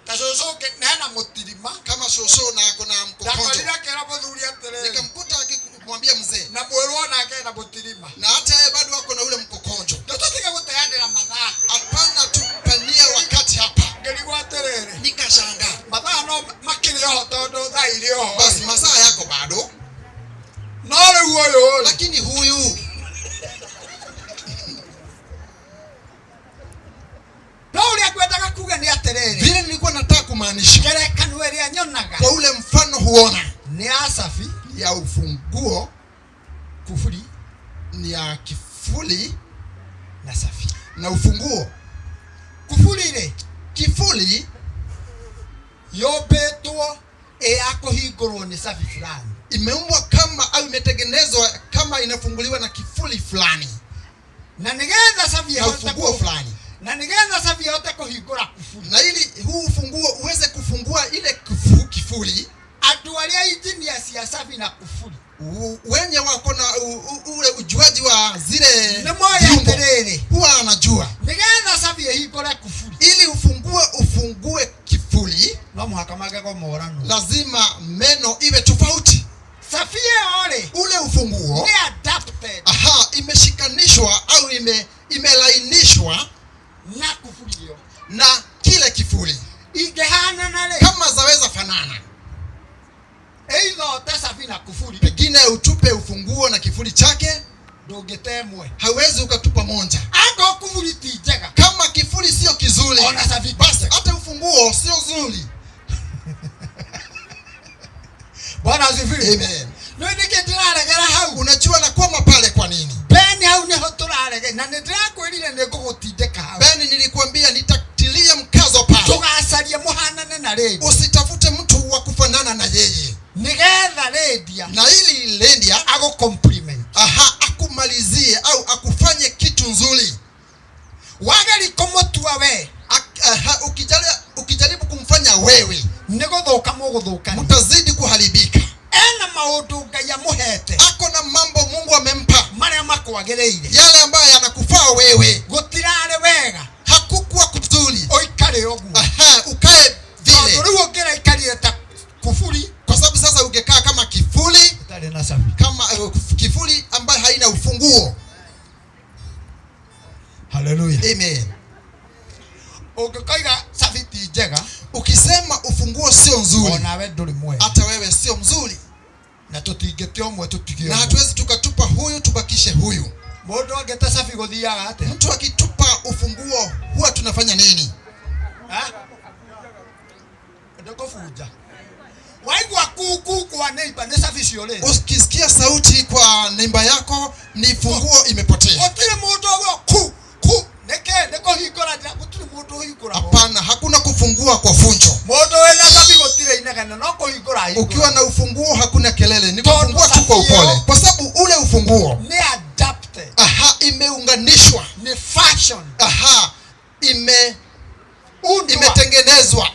tasosoke nena mutirima kama shosho na akona mkokonjo. Dakalira kera bodhuri atere. Nikamkuta akimwambia mzee. Na bwero na akena mutirima. Na hata yeye bado wako na ule mkokonjo. Ndototika gutayandira mathaa. Hapana tupania wakati hapa. Ngeligwa aterere. Nikashangaa. Mathaa no makiriro todo thairio. Basi masaa yako bado. Nole huyo. Lakini huyu Nauli akwetaka kuga ni aterere. vile nilikuwa nataka kumaanisha. Kerekano eria nyonaga. Kwa ule mfano huona. Ni asafi Ya ufunguo. kufuri. Ni ya kifuli. Na safi. Na ufunguo. Kufuri ile. Kifuli. Yobeto yako higoro ni safi fulani. Imeumbwa kama au imetengenezwa kama inafunguliwa na kifuli fulani. Na nigenda safi ya ufunguo fulani. Na nigenda safi yote kuhigura kufuli. Na ili huu ufunguo uweze kufungua ile kifuli. Atualia injini ya safi na kufuli. Wenye wako na ule ujuaji wa zile viumbo huwa anajua. Nigenda safi ya higura kufuli. Ili ufungue kifuli. No muhakamage kwa morano. Lazima meno iwe tofauti. Safie ole. Ule ufunguo. Ni adapted. Aha, imeshikanishwa au imelainishwa na kufuli hiyo. Na kile kifuli. Igehana nale. Kama zaweza fanana. Eizo tasafi na kufuli. Pengine utupe ufunguo na kifuli chake. Dogetemwe. Hawezi ukatupa moja. Ako kufuli tijega. Kama kifuli sio kizuri. Ona safi. Basi hata ufunguo sio zuri. Bwana asifiwe. Amen. Ndio ndiraregera hau. Unajua nakwama pale kwa nini? Beni hau ni hoturarege na ndirakwirire nigugutindeka hau. Beni nilikwambia nitatilia mkazo pale. Tugacaria muhanane na Lydia. Usitafute mtu wa kufanana na yeye. Nigetha Lydia. Na ili Lydia ago compliment. Aha, akumalizie au akufanye kitu nzuri. Wagali komotua we. Ukijaribu kumfanya wewe. Niguthuka muguthuka. Mtazidi kuharibika. Ena maundu Ngai amuhete. Ako na mambo Mungu amempa. Maria makwagereire. Yale ambayo yanakufaa wewe. Gutirare wega. Hakukuwa kuzuri. Oikare ogu. Aha, ukae vile. Ndio ngera ikari ta kufuli. Kwa sababu sasa ungekaa kama kifuli. Utale na safi. Kama kifuli ambayo haina ufunguo. Haleluya. Amen. Ukikaiga safi tijega. Ukisema ufunguo sio nzuri. Ona wewe nduri mwe. Hata wewe sio mzuri. Na tutigete omwe tutigio. Na hatuwezi tukatupa huyu tubakishe huyu. Modo ageta safi gothiaga ate. Mtu akitupa ufunguo huwa tunafanya nini? Ndoko fuja. Waigwa kuku kwa neighbor ne safi siole. Ukisikia sauti kwa neighbor yako ni funguo imepotea. Otile modo ku neko hikora ja otile modo hikora. Hapana, hakuna kufungua kwa funjo. Modo wena safi gotire inagana noko hikora. Ukiwa na ufunguo hakuna kelele, ni kufungua tu kwa upole. Kwa sababu ule ufunguo ni adapted. Aha, imeunganishwa. Ni fashion. Aha, imetengenezwa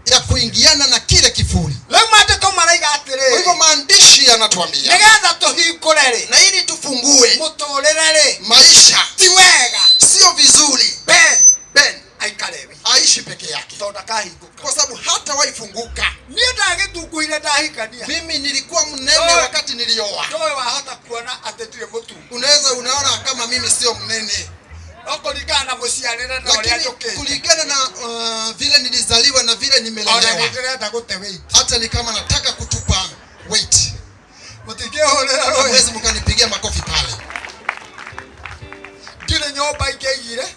ya kuingiana na kile kifuli. Kwa hivyo maandishi yanatuambia nigetha tuhikurere na ili tufungue muturerere maisha tiwega sio vizuri Ben aikarewi aishi peke yake kwa sababu hata waifunguka. Niye ndagitukuire ndahikania. Mimi nilikuwa mnene wakati nilioa. Ndoe wahota kuona atetire mutu. Unaona kama mimi sio mnene. Kulingana na musiarire na ole atoke. Kulingana na vile nilizaliwa na vile nimelelewa. Hata ni kama nataka kutupa weight. Mtikio holela roho. Mwezi mkanipigia makofi pale. Dile nyoba ikegire.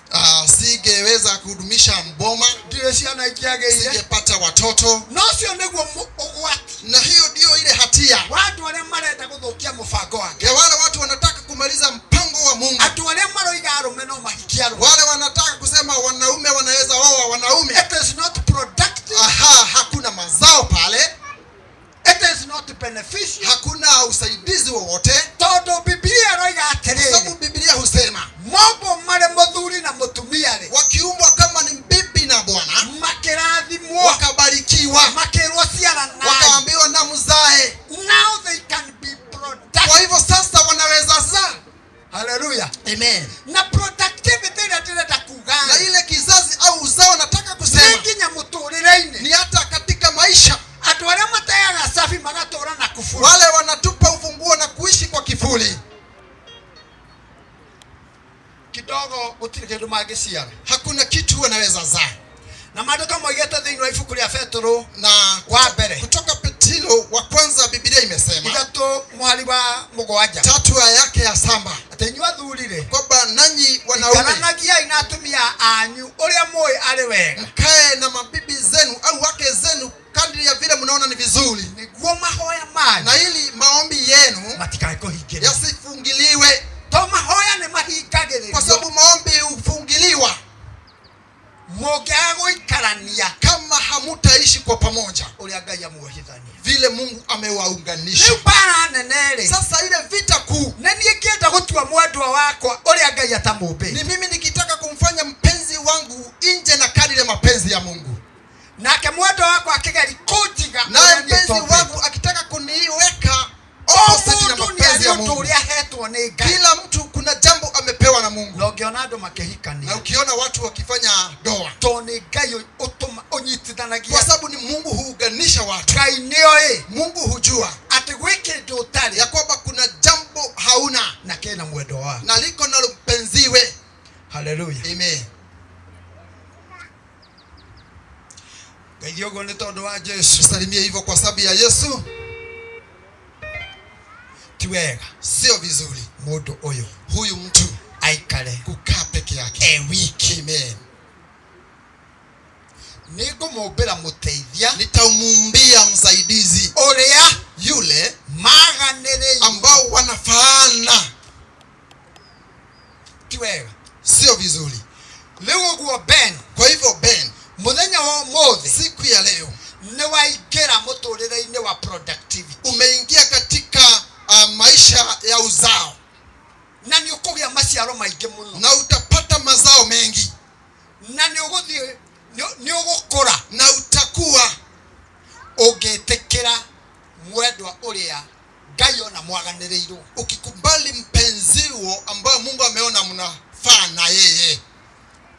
Singeweza kuhudumisha mboma. Dile siana ikiageire. Singepata watoto. No sio negwo ogwati. Na hiyo ndio ile hatia. Watu wale mareta kuthukia mufango wake. Wale watu wanataka kumaliza mpango wa Mungu. Atu wale maroiga arume no mahikiaro. Wale wanataka kusema wanaume wanaweza oa wanaume. It is not productive. Hakuna mazao pale. It is not beneficial. Hakuna usaidizi wowote. Todo Biblia roiga atere. Sababu Biblia husema mambo male muthuri na mutumia le wakiumbwa kama ni bibi na bwana makirathimwo wakabarikiwa makirwo ciara na wakaambiwa na mzae. Now they can be productive. Kwa hivyo sasa wanaweza zaa. Hallelujah. Amen. Na productivity na tena takuga. Na ile kizazi au uzao nataka kusema siara. Hakuna kitu wanaweza zaa. Na maandiko moigete thĩinĩ wa ibuku rĩa Petro na wa mbere kutoka Petro wa kwanza Biblia imesema 3:3 aya yake ya 7 atĩ inyuĩ athuri-rĩ, kwamba nanyi wanaume ikaranagiai na atumia anyu ũrĩa mũĩ arĩ wega, mkae na mabibi zenu au wake zenu kadri ya vile mnaona ni vizuri, nĩguo mahoya manyu na ili maombi yenu matikae kũhingĩrĩrio. yasifungiliwe, To mahoya nĩ mahingagĩrĩrio, kwa sababu maombi hufungiliwa mũngĩaga gũikarania kama hamutaishi kwa pamoja ũrĩa Ngai amuohithania. vile Mungu amewaunganisha. Rĩu bara nene-rĩ, Sasa ile vita kuu nĩ niĩ ngĩenda gũtua mwendwa wakwa ũrĩa Ngai atamũmbĩte. ni mimi nikitaka kumfanya mpenzi wangu nje na kadri ya mapenzi ya Mungu, Nake mwendwa wakwa akĩgeri kũnjiga naye mpenzi wangu akitaka kuniweka opposite na mapenzi ya Mungu. Kila mtu kuna jambo amepewa na Mungu. Na ũngĩona andũ makĩhikania, Na ukiona watu wakifanya doa, to nĩ Ngai ũnyitithanagia. kwa sababu ni Mungu huunganisha watu. Ngai nĩoĩ Mungu hujua atĩ gwĩ kĩndũ ũtarĩ ya kwamba kuna jambo hauna na kĩna mwendwa wako. na liko nalo mpenziwe. Haleluya. Amen. Ngai ũguo nĩ tondũ wa Jesu. Tusalimie hivyo kwa sababu ya Yesu. Ti wega Sio vizuri mũndũ ũyũ huyu mtu aikare kukaa peke yake. wiki. Amen. Nĩngũmũmbĩra mũteithia Nitamuumbia msaidizi ũrĩa yule maganĩrĩirwo. ambao wanafaana. Ti wega. Sio vizuri. Rĩu ũguo Ben, Kwa hivyo Ben, mũthenya wa ũmũthĩ siku ya leo nĩ waingĩra mũtũrĩre-inĩ wa productivity, umeingia katika maisha ya uzao na nĩ ũkũgĩa maciaro maingĩ mũno, na utapata mazao mengi na nĩ ũgũthiĩ nĩ ũgũkũra na utakuwa ũngĩtĩkĩra mwendwa ũrĩa Ngai ona mwaganĩrĩirwo. ukikubali mpenziwo ambao Mungu ameona mnafaa na yeye.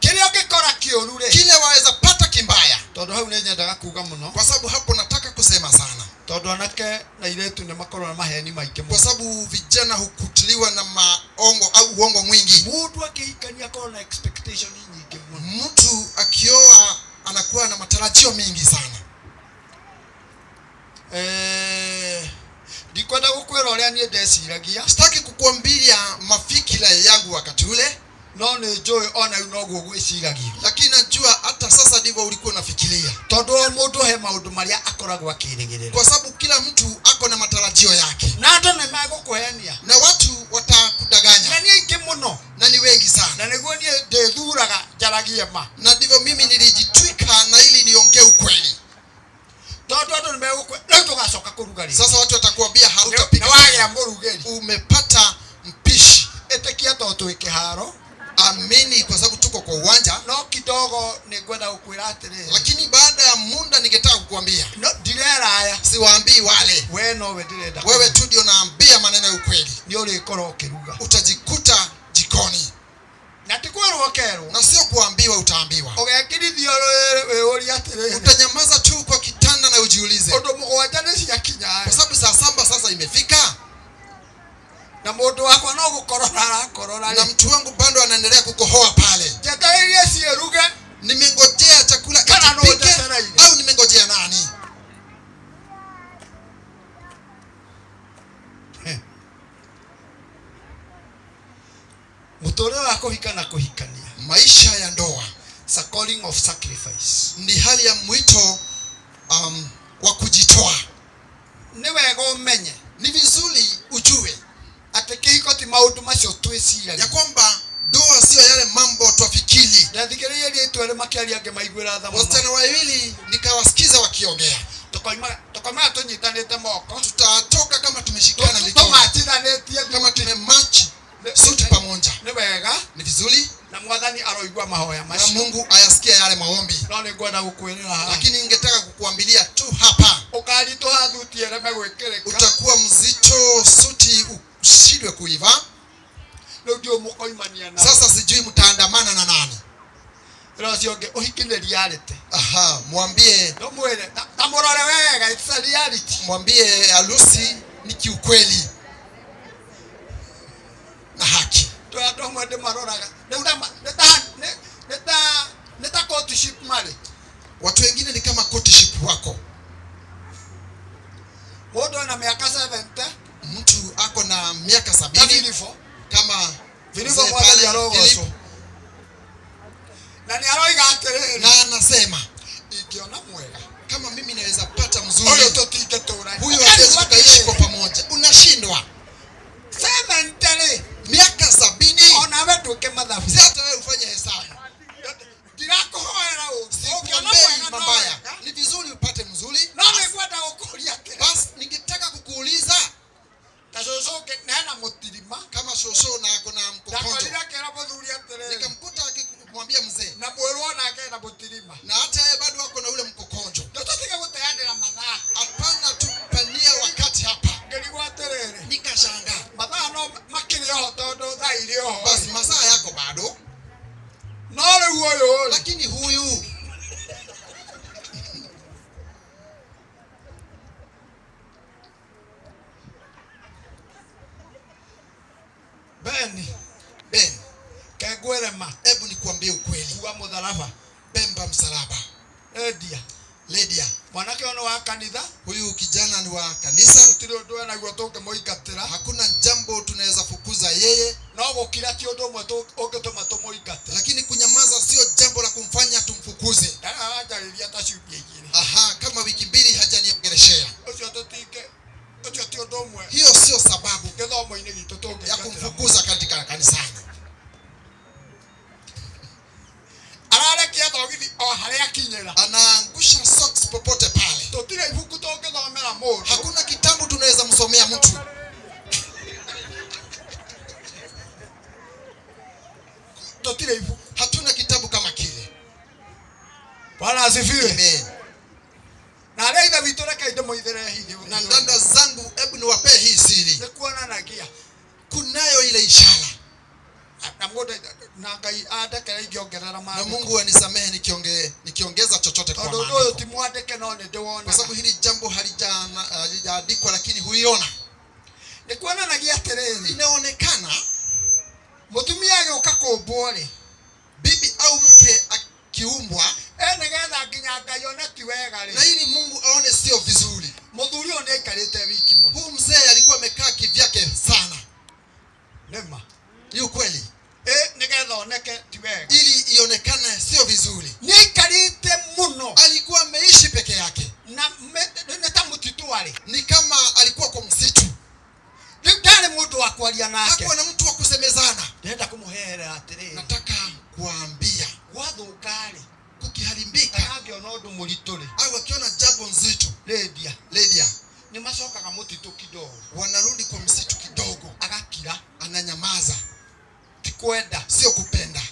Kĩrĩa ũngĩkora kĩũru-rĩ, Kile waweza pata kimbaya, tondũ hau nĩ nyendaga kuga mũno, kwa sababu hapo nataka kusema sana, tondũ anake na airĩtu nĩ makorwo na maheni maingĩ kwa mũno. sababu vijana hukutiliwa na maongo au uongo mwingi. Mũndũ akĩhikania akorwo na expectation nyingĩ mũno. Mtu akioa anakuwa na matarajio mengi sana. Ndikwenda gũkwĩra ũrĩa niĩ ndeciragia, Sitaki kukuambia mafikira yangu wakati ule, no nĩ njũĩ ona rĩu noguo gwĩciragia, lakini najua hata sasa ndivyo ulikuwa unafikiria, tondũ o mũndũ he maũndũ marĩa akoragwo akĩrĩgĩrĩra, kwa sababu kila mtu ako na matarajio yake na andũ nĩ megũkũhenia, na watu watakudanganya, na nĩ aingĩ mũno, na ni wengi sana. na nĩguo niĩ ndĩthuraga njaragie ma, Na ndivyo mimi nilijitwika na ili niongee ukweli. tondũ andũ nĩ megũkũhe rĩu tũgacoka kũruga rĩ. Sasa watu watakuambia Nĩ hautapika, wagĩa mũrugĩri, umepata mpishi. ĩtĩkia tondũ twĩ kĩharo, Amini, kwa sababu tuko kwa uwanja. no kidogo nĩngwenda gũkwĩra atĩrĩrĩ, Lakini baada ya muda ningetaka kukuambia, no ndirera aya, siwaambii wale, we nowe ndĩrenda wewe tu ndio naambia maneno ya ukweli. nĩ ũrĩkorwo ũkĩruga, Utajikuta jikoni, na ti kwĩrwo ũkerwo, na sio kuambiwa, utaambiwa. ũgekirithio wĩũria atĩrĩrĩ, Utanyamaza tu kwa kitanda na ujiulize, ũndũ mũgwanja nĩ ciakinya, kwa sababu saa 7 sasa imefika na mũndũ wakwa no gũkorora arakorora na rĩ, mtu wangu bado anaendelea kukohoa pale. njetereirie ciĩruge Nimengojea chakula kana no kitipike njetereire, au nimengojea nani? mũtũrĩre wa kũhika na kũhikania, Maisha ya ndoa it's a calling of sacrifice. ni hali ya mwito wa kujitoa. Nĩ wega ũmenye Ni vizuri ujue atĩ kĩhiko ti maũndũ macio ya twĩciragia. kwamba ndoa sio yale mambo twafikiri. Ndathikĩrĩirie rĩtwa erĩ makĩaria angĩ maiguĩra tha mũno, Wasichana wawili nikawasikiza wakiongea, tũkoimaga tũnyitanĩte moko, tutatoka kama tumeshikana mikono, tũmatithanĩtie kama tumematch suti pamoja. nĩ wega, Ni vizuri na Mwathani aroigua mahoya na macio, Mungu ayasikia yale maombi, no nĩngwenda gũkwĩrĩra haha, lakini ningetaka kukuambilia tu hapa, ũkaritũha thuti ĩreme gwĩkĩrĩka, utakuwa mzito, suti ushindwe kuiva. rĩu ndiũ mũkoimania nao. Sasa sijui mtaandamana na nani. Rũciũ ũngĩ ũhiki nĩ reality, Aha, mwambie no mwĩre ta mũrore wega, it's a reality. mwambie harusi ni kiukweli na haki. Tũ andũ amwe ndĩmaroraga courtship mali. Watu wengine ni kama courtship wako. Wodo na miaka 70. Mtu ako na miaka 70 kama vilivyo mwana ya roho. Na ni aroiga atere. Na anasema ikiona mwega kama mimi naweza pata mzuri huyo hawezi tukaishi kwa pamoja. Unashindwa 70 miaka 70. Ona wewe tuke madhafu. Si hata wewe ufanye hesabu. Dirako hoera ukiona mbaya ni vizuri upate mzuri. Na nikwenda kukulia tena. Basi ningetaka kukuuliza tasosoke nena mutirima kama shosho na ako na mkokonjo. Takolira kera bodhuria tere. Nikamkuta akimwambia mzee. Na mwero na akaenda mutirima. Na hata yeye bado wako na ule mkokonjo. Tutafika kutayandira madhaa. Hapana tupania wakati hapa. Ngelikuwa terere. Nikashangaa. Madhaa no makiri yo todo dhairio. Basi masaa yako bado. Nole huyo. Lakini huyu Ben kagwerema. Hebu nikuambie ukweli. Kuwa mudharafa. Bemba msalaba. Lydia. Mwanake ono wa kanitha. Huyu kijana ni wa kanisa. Tiro ndo na gwotoke moikatira. Hakuna jambo tunaweza fukuza yeye. No gukira ti ndo mweto ogetoma to moikatira. Lakini kunyamaza sio jambo la kumfanya tumfukuze. Hajalia tashubie jini. Aha, kama wiki 2 hajaniongeleshea. Hiyo sio sababu ya kumfukuza katika kanisani. Anaangusha socks popote pale. Hakuna kitabu tunaweza msomea mtu. Hatuna kitabu kama kile. Bwana asifiwe. Amen. Na aidha vitoreka ide moidhere hivi. Na ndanda zangu hebu niwape hii siri. Nikuona nagia. Kunayo ile ishara. Na ngoda na kai adaka igiongerera mama. Na Mungu anisamehe nikiongeza chochote kwa maana. Ndio timwandike no ndio wona. Kwa sababu hili jambo halijaandikwa lakini huiona. Nikuona nagia tereni. Inaonekana mutumia yoka kombore. Bibi au mke akiumbwa nigetha nginya ngayone ti wega ri. Na ili Mungu aone sio vizuri. Muthuri one ikarite wiki muno. Huyu mzee alikuwa amekaa kivyake sana. Nema. Ni ukweli. Nigetha oneke ti wega. Ili ionekane sio vizuri. Ni ikarite muno. Alikuwa ameishi peke yake. Na neta mutitu wale. Ni kama alikuwa kwa msitu. Ndale mtu wa kwalia nake. Hakuwa na mtu wa kusemezana. Nenda kumuhera atiri. Nataka kuambia wathukari kukiharimbika hagio no ndu murituri au akiona jambo nzito Lydia ni masokaga mutitu kidogo, wanarudi kwa msitu kidogo, agakira, ananyamaza. Tikwenda sio kupenda.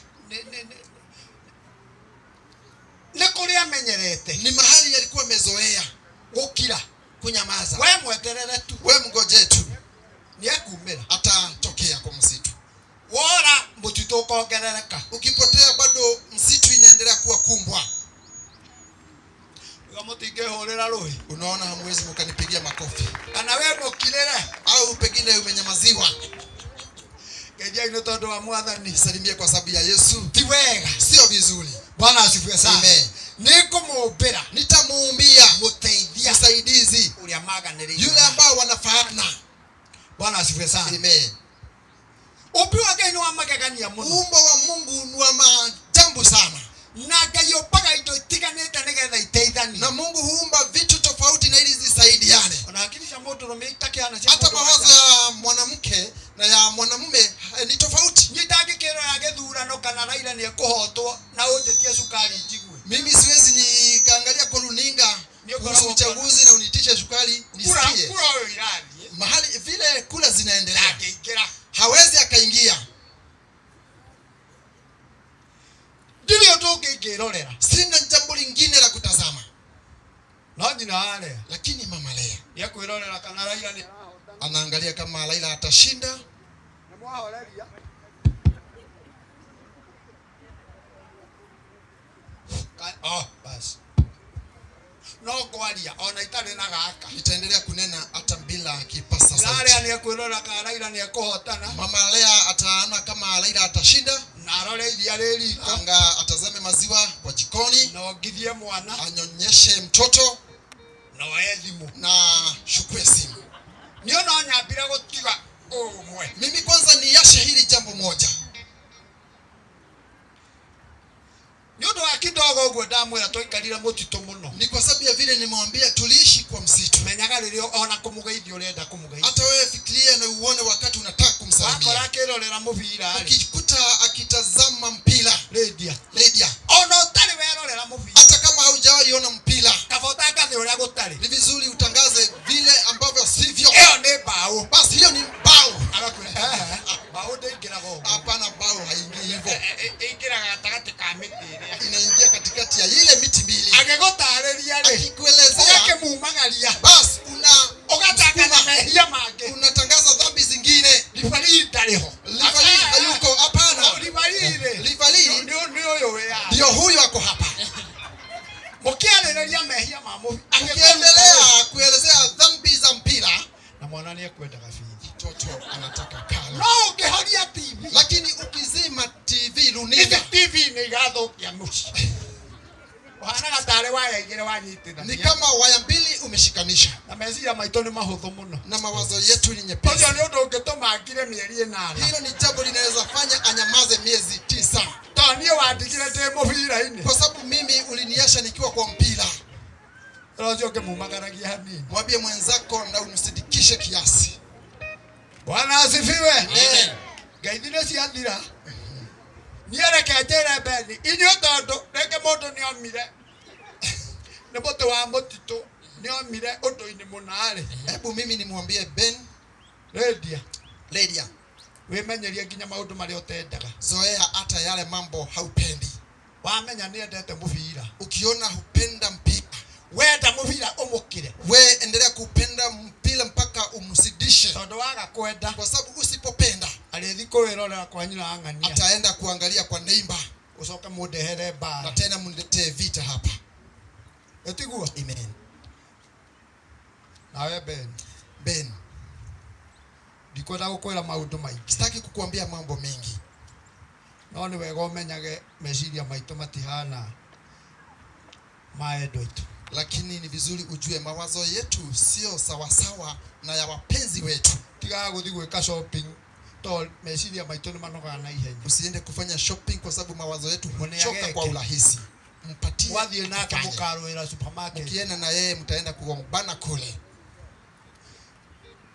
Ne kuri amenyerete, ni mahali alikuwa amezoea gukira, kunyamaza. Wewe mweterere tu, wewe mgoje tu, ni akumira atatokea kwa msitu. Wora mutitu ukongerereka, ukipotea bado msitu inaendelea kuwa kumbwa. Mutingehorera ruhi. Unaona, hamwezi mkanipigia makofi. Ana wewe mukirere au pengine umenyamaziwa. Kejia ino tondu wa mwathani. Salimie kwa sababu ya Yesu. Ti wega, sio vizuri. Bwana asifiwe sana. Amen. Nikumuombera, nitamuombia muteithia, msaidizi ulia maganiri, yule ambao wanafahamu. Bwana asifiwe sana. Amen. Upiwa kaino wa magagania muno. Uumbo wa Mungu ni wa majambo sana. Na gayo paga ito tikaneta negetha iteithani. Na Mungu huumba vitu tofauti na ili zisaidiane. Unahakilisha moto no meitakiana cha hata mawazo ya mwanamke na ya mwanamume ni tofauti. Nitaki kero ya gethurano kana Raila ni kuhotwo na unjetie sukari njigwe. Mimi siwezi nikaangalia kwa runinga kuhusu uchaguzi na unitishe sukari nisikie. Kura wewe iradi. Mahali vile kula zinaendelea. Hawezi akaingia. Ndio tukigirorera. Sina jambo lingine la kutazama. Nani ale? Lakini mama Lea ya kuirorera kana Raila ni anaangalia kama Raila atashinda. Na mwahoreria. Basi. No kwalia ona itare na gaka. Nitaendelea kunena hata bila kipasa sauti. Nale ani kuirorera kana Raila ni kuhotana. Mama Lea ataona kama Raila atashinda. narore iria riri anga atazame maziwa kwa jikoni, na ogithie mwana, anyonyeshe mtoto na wae thimu na shukue simu. niona nyambira gutiga umwe. Mimi kwanza niashe hili jambo moja. Nyodo akidogo gwo ndamwira toikarira mutito muno. Ni kwa sababu ya vile nimwambia tuliishi kwa msitu. Menyaga ririo ona kumugeithia urenda kumugeithia. Hata wewe fikiria na uone wakati unataka kumsalimia. Wakora kirorera mubira ari. Ukikuta akitazama mpira, Lydia. Ona utari werorera mubira. hata kama haujawahi ona mpira, kabota ngathi uria gutari. ni vizuri utangaze vile ambavyo sivyo. Eo ni bao. Basi hiyo ni bao. Akakwira bao ndingira go. Hapana, bao haingii hivyo. Ingira gatagati ka miti iria. Inaingia katikati ya ile miti mbili. Agegotariria ri. Akikuelezea yake mumagaria. basi Ugataka mehia mange. unatangaza dhambi zingine. Lifariri tariho. Lifariri hayuko. Hapana. Lifariri ndio huyu ako hapa. Mukiarĩrĩria mehia ma mubi. Ukiendelea kuelezea dhambi za mpira, na mwana ni akwenda gabindi. Mtoto anataka kala. No ukihoria TV. Lakini ukizima TV runinga, TV ni gathukia muci. Ohana gatare waya igire wanyitithania. ni kama waya mbili umeshikanisha. Na meciria maitũ nĩ mahũthũ mũno. Na mawazo yetu ni nyepesi. Ũcio nĩ ũndũ ũngĩtũma ngire mĩeri 8. Hilo ni jambo linaweza fanya anyamaze miezi 9. Tondũ niĩ wandigire ndĩ mũbira-inĩ. Kwa sababu mimi uliniacha nikiwa kwa mpira. Ũcio ũngĩmumagaragia hanini. Mwambie mwenzako na umsidikishe kiasi. Bwana asifiwe. Amen. Ngeithi nĩ ciathira. Niereke njĩre Beni. Inyuĩ tondũ reke mũndũ nĩ omire. Nĩ mũtĩ wa mũtitũ nĩ omire ũndũ-inĩ mũnarĩ. Hebu mimi nimwambie Ben, Lydia, wĩmenyerie nginya maũndũ marĩa ũtendaga. Zoea hata yale mambo haupendi. Wamenya nĩ endete mũbira. Ukiona hupenda mpira, wenda mũbira ũmũkire. We endelea kupenda mpira mpaka umsidishe. Tondũ waga kwenda, kwa sababu usipopenda alithi kwĩrorera kwa nyina ang'ania. Ataenda kuangalia kwa neighbor. Ucoke mũndehere mbara. Na tena mniletee vita hapa. Etigua. Amen. Nawe Ben. Ndikwenda gũkwĩra maũndũ maingĩ. Sitaki kukuambia mambo mengi. No nĩ wega ũmenyage meciria maitũ matihana ma endwa aitũ. Lakini ni vizuri ujue mawazo yetu sio sawasawa na ya wapenzi wetu. Tigaga gũthiĩ gwĩka shopping. To meciria maitũ nĩ manogaga na ihenya. Usiende kufanya shopping kwa sababu mawazo yetu huchoka kwa urahisi. Mpatie. Wathiĩ nake mũkarũĩra supermarket. Ukienda na yeye mtaenda kugombana kule.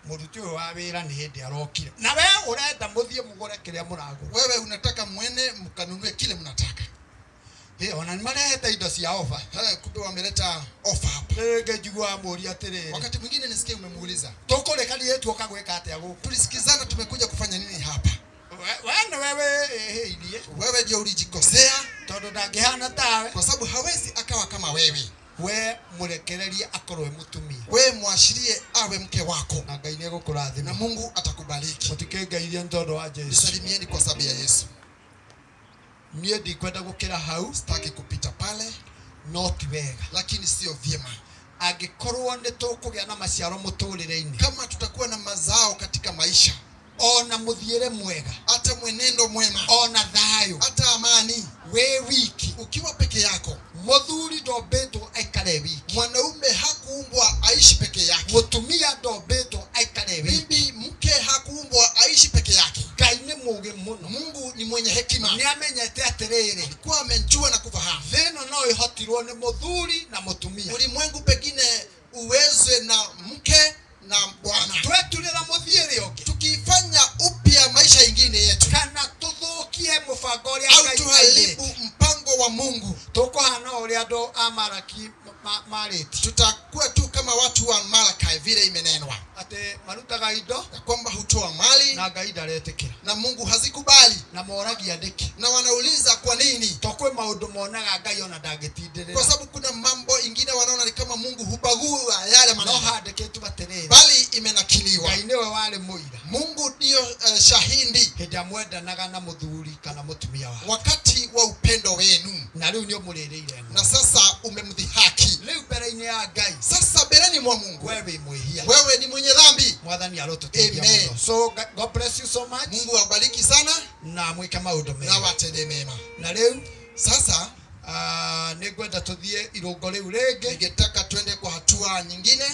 Mũruti ũyũ wa wĩra nĩ hĩndĩ arokire. Na we ũrenda mũthiĩ mũgũre kĩrĩa mũragũra. Wewe unataka mwene mkanunue kile mnataka. Ona nĩ marehete indo cia offer. Kumbe wameleta offer hapa. Ngĩjigua mũũria atĩrĩrĩ. Wakati mwingine nisikie umemuuliza. Tũkũrĩkanĩre tuoka gwĩka atĩa gũkũ. Tulisikizana tumekuja kufanya nini hapa? Wewe ndio ulijikosea. Tondũ ndangĩhana tawe. Kwa sababu hawezi akawa kama wewe. We mũrekererie akorwe mũtumia. We mwashirie awe mke wako. Na Ngai nĩegũkũrathima. Na Mungu atakubariki. Mũtikĩngeirie tondũ wa Jesu. Nisalimieni kwa sababu ya Yesu. Niĩ ndikwenda gũkĩra hau. Sitaki kupita pale. No ti wega. Lakini sio vyema. Angĩkorwo nĩ tũkũgĩa na maciaro mũtũrĩre-inĩ. Kama tutakuwa na mazao katika maisha. Ona mũthiĩre mwega. Hata mwenendo mwema. Ona thayũ. Hata amani. We wiki. Ukiwa peke yako. Mũthuri ndombĩtwo aikare wiki. Mwanaume hakuumbwa aishi peke yake. Mũtumia ndombĩtwo aikare wiki. Bibi mke hakuumbwa aishi peke yake. Ngai nĩ mũũgĩ mũno. Mungu ni mwenye hekima. Nĩamenyete atĩrĩrĩ. Alikuwa amejua na kufahamu. Thĩno no ĩhotirwo nĩ mũthuri na mũtumia. Ulimwengu pengine uwezwe na mke na bwana. Tweturĩra mũthiĩre ũngĩ. Tukifanya upya maisha ingine yetu. Kana tũthũkie mũbango ũrĩa Ngai tuharibu mpango wa Mungu. Tũkũhana ũrĩa andũ a Malaki marĩti. Tutakuwa tu kama watu wa Malaki vile imenenwa. Atĩ marutaga indo. Ya kwamba hutoa mali. Na Ngai ndaretĩkĩra. Na Mungu hazikubali. Na moragia ndĩki. Na wanauliza kwa nini? Tokwe maũndũ monaga Ngai ona ndangĩtindĩrĩra. Kwa sababu kuna mambo ingine wanaona ni kama Mungu hubagua yale maneno. No handĩkĩtwo atĩrĩrĩ. Bali imenakiliwa. Ngai nĩwe warĩ mũira. Mungu ndio shahidi. Hĩndĩ mwendanaga na mũthuri kana mũtumia wake. Wakati wa upendo wenu. Na rĩu nĩ ũmũrĩrĩire. Na sasa umemdhihaki. Rĩu mbere-inĩ ya Ngai. Sasa mbeleni mwa Mungu. Wewe mwĩhia. Wewe ni mwenye dhambi. Mwathani arotuteithia muno. So God bless you so much. Mungu awabariki sana Na mwike maundu mega. Na watende mema. Na leo sasa ningwenda tuthie irungo riu ringi. Ningetaka twende kwa hatua nyingine.